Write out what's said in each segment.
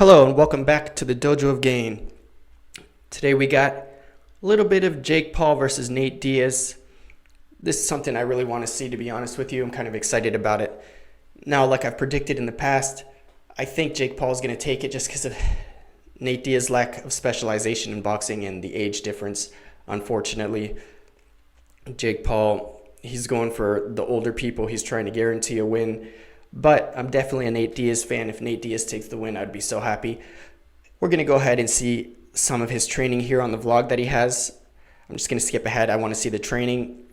Hello and welcome back to the Dojo of Gain. Today we got a little bit of Jake Paul versus Nate Diaz. This is something I really want to see, to be honest with you. I'm kind of excited about it. Now, like I've predicted in the past, I think Jake Paul is going to take it just because of Nate Diaz's lack of specialization in boxing and the age difference. Unfortunately, Jake Paul, he's going for the older people. He's trying to guarantee a win. But I'm definitely a Nate Diaz fan. If Nate Diaz takes the win, I'd be so happy. We're going to go ahead and see some of his training here on the vlog that he has. I'm just going to skip ahead. I want to see the training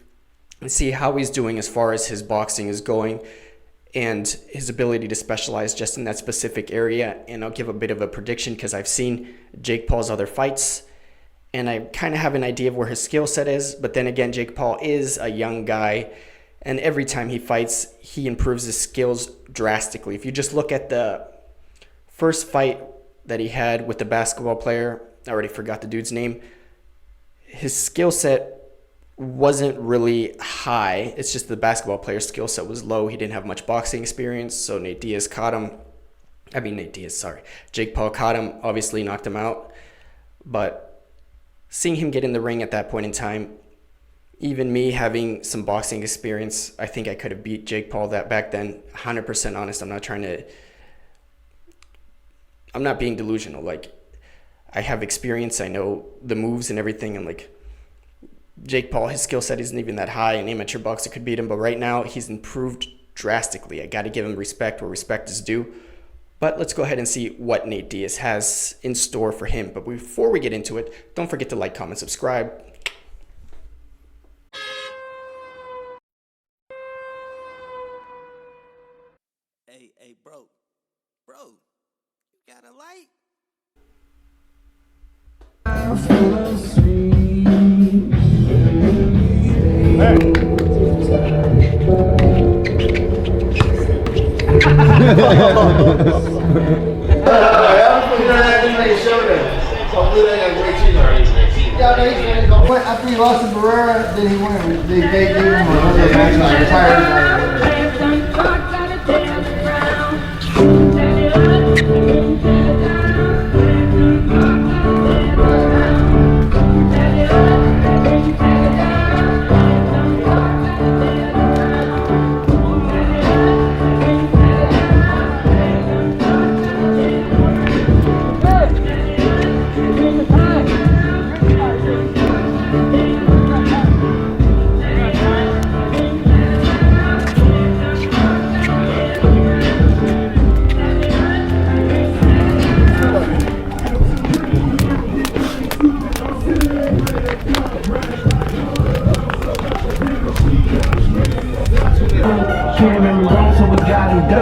and see how he's doing as far as his boxing is going and his ability to specialize just in that specific area. And I'll give a bit of a prediction because I've seen Jake Paul's other fights and I kind of have an idea of where his skill set is. But then again, Jake Paul is a young guy. And every time he fights, he improves his skills drastically. If you just look at the first fight that he had with the basketball player, I already forgot the dude's name, his skill set wasn't really high. It's just the basketball player's skill set was low. He didn't have much boxing experience, so Jake Paul caught him, obviously knocked him out. But seeing him get in the ring at that point in time, even me having some boxing experience, I think I could have beat Jake Paul that back then. 100% honest. I'm not being delusional. Like, I have experience. I know the moves and everything. And like, Jake Paul, his skill set isn't even that high. An amateur boxer could beat him. But right now, he's improved drastically. I got to give him respect where respect is due. But let's go ahead and see what Nate Diaz has in store for him. But before we get into it, don't forget to like, comment, subscribe. Hey, bro, you got a light? After he lost to Barrera, then he won. They gave him another match and I retired.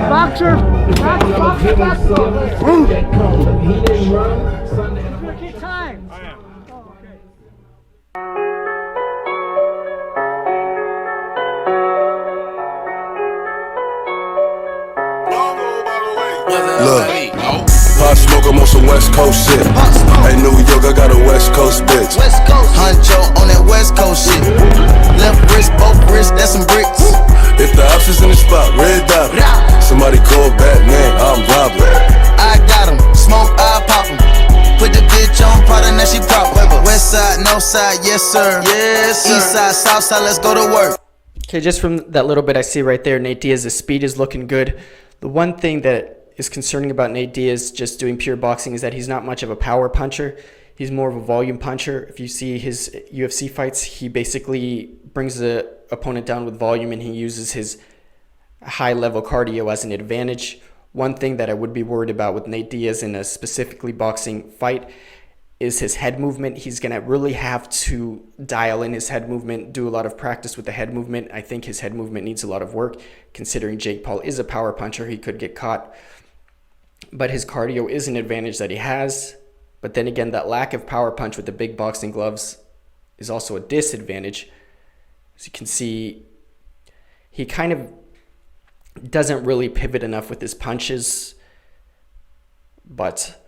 Boxer! Keep time! I am. Oh, okay. Look, Pop Smoke, I'm on some West Coast shit. Hey, New York, I got a West Coast bitch. Huncho on that West Coast shit. Left wrist, both wrists, that's some bricks. If the ops is in the spot, red dot. Somebody call Batman, I'm robbing. I got him, smoke, I pop him. Put the bitch on Prada, now she proper. West side, north side, yes sir. Yes sir. East side, south side, let's go to work. Okay, just from that little bit I see right there, Nate Diaz's speed is looking good. The one thing that is concerning about Nate Diaz just doing pure boxing is that he's not much of a power puncher. He's more of a volume puncher. If you see his UFC fights, he basically brings the opponent down with volume and he uses his high-level cardio as an advantage. One thing that I would be worried about with Nate Diaz in a specifically boxing fight is his head movement. He's going to really have to dial in his head movement, do a lot of practice with the head movement. I think his head movement needs a lot of work, considering Jake Paul is a power puncher. He could get caught. But his cardio is an advantage that he has. But then again, that lack of power punch with the big boxing gloves is also a disadvantage. As you can see, he kind of doesn't really pivot enough with his punches. But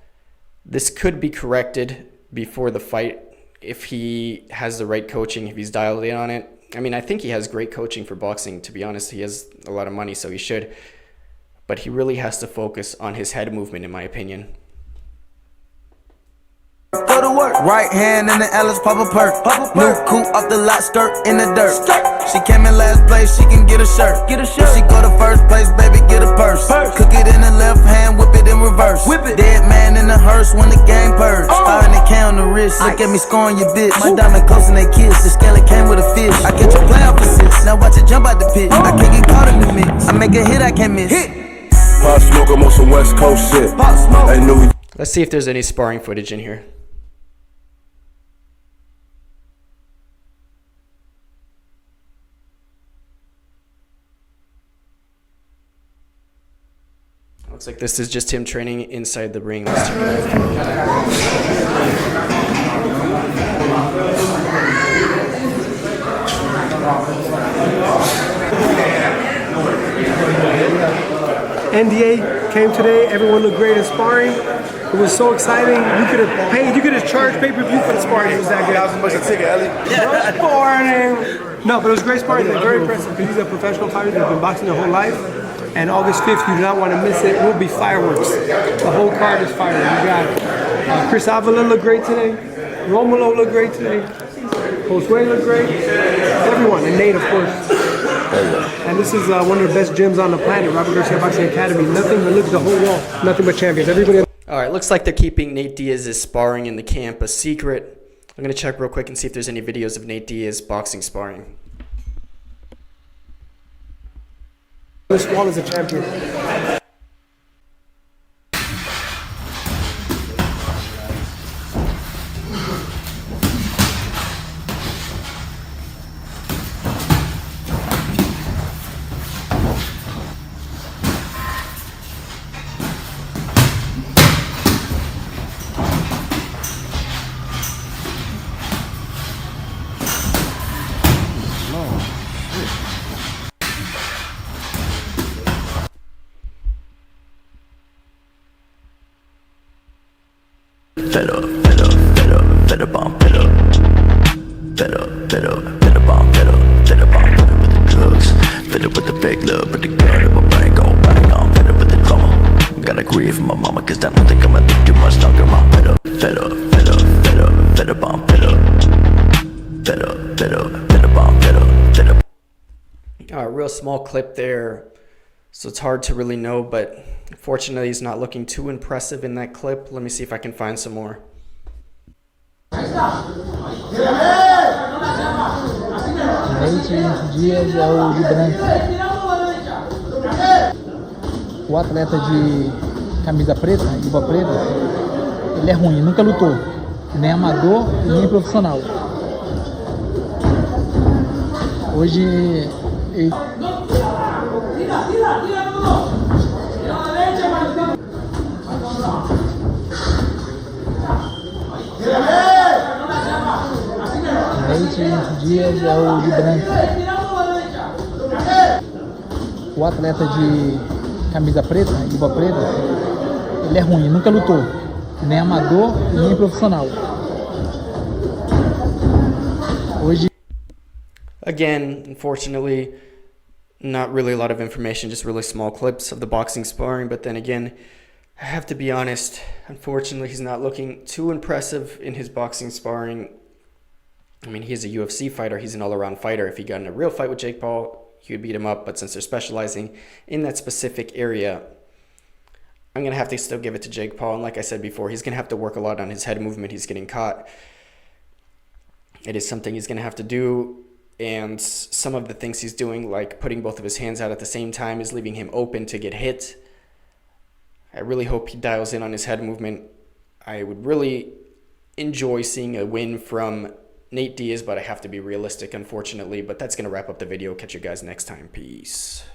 this could be corrected before the fight if he has the right coaching, if he's dialed in on it. I mean, I think he has great coaching for boxing, to be honest. He has a lot of money, so he should. But he really has to focus on his head movement, in my opinion. Go to work. Right hand in the Alice, pop a perk. New coupe off the lot, skirt in the dirt. She came in last place, she can get a shirt. If she go to first place, baby, get a purse. Cook it in the left hand, whip it in reverse. Dead man in the hearse when the game purge. 100K on the wrist, look at me scoring your bitch. My diamond close and they kiss, the skeleton came with a fish. I get your playoff assist, now watch it jump out the pit. I can't get caught in the mix, I make a hit I can't miss. Pop smoke, I'm on some West Coast shit. Hey, New Let's see if there's any sparring footage in here. Looks like this is just him training inside the ring. Let's check it out. NDA came today. Everyone looked great in sparring. It was so exciting. You could have paid. You could have charged pay-per-view for the sparring. It was that good. $1,000 a ticket, Ellie. Sparring. No, but it was great sparring. They're very impressive because these are professional fighters. They've been boxing their whole life. And August 5th, you do not want to miss it. It will be fireworks. The whole card is fireworks. You got Chris Avila looked great today. Romulo looked great today. Josue looked great. Everyone, and Nate, of course. And this is one of the best gyms on the planet, Robert Garcia Boxing Academy. Nothing but look at the whole wall. Nothing but champions. Everybody. All right, looks like they're keeping Nate Diaz's sparring in the camp a secret. I'm going to check real quick and see if there's any videos of Nate Diaz boxing sparring. This wall is a champion. Fed up, fed up, fed up, fed up, I'm fed up. Fed up, fed up, fed up, I'm fed up. Fed up, I'm fed up with the drugs. Fed up with the fake love, but the gun in my brain gon' bang. I'm fed up with the drama. Gotta grieve for my mama, cause I don't think I'ma live too much longer. I'm fed up, fed up, fed up, fed up, fed up, I'm fed up. Fed up, fed up, fed up, I'm fed up, fed up. All right, real small clip there. So it's hard to really know, but unfortunately he's not looking too impressive in that clip. Let me see if I can find some more. Diaz é o de branco. O atleta de camisa preta, luva preta, ele é ruim, nunca lutou. Nem amador e nem profissional. Hoje ele... Diaz é o de branco. O atleta de camisa preta, luva preta, ele é ruim, nunca lutou. Nem amador e nem profissional. Hoje... Again, unfortunately, not really a lot of information, just really small clips of the boxing sparring. But then again, I have to be honest, unfortunately, he's not looking too impressive in his boxing sparring. I mean, he's a UFC fighter. He's an all-around fighter. If he got in a real fight with Jake Paul, he would beat him up. But since they're specializing in that specific area, I'm going to have to still give it to Jake Paul. And like I said before, he's going to have to work a lot on his head movement. He's getting caught. It is something he's going to have to do. And some of the things he's doing, like putting both of his hands out at the same time, is leaving him open to get hit. I really hope he dials in on his head movement. I would really enjoy seeing a win from Nate Diaz, but I have to be realistic, unfortunately. But that's going to wrap up the video. Catch you guys next time. Peace.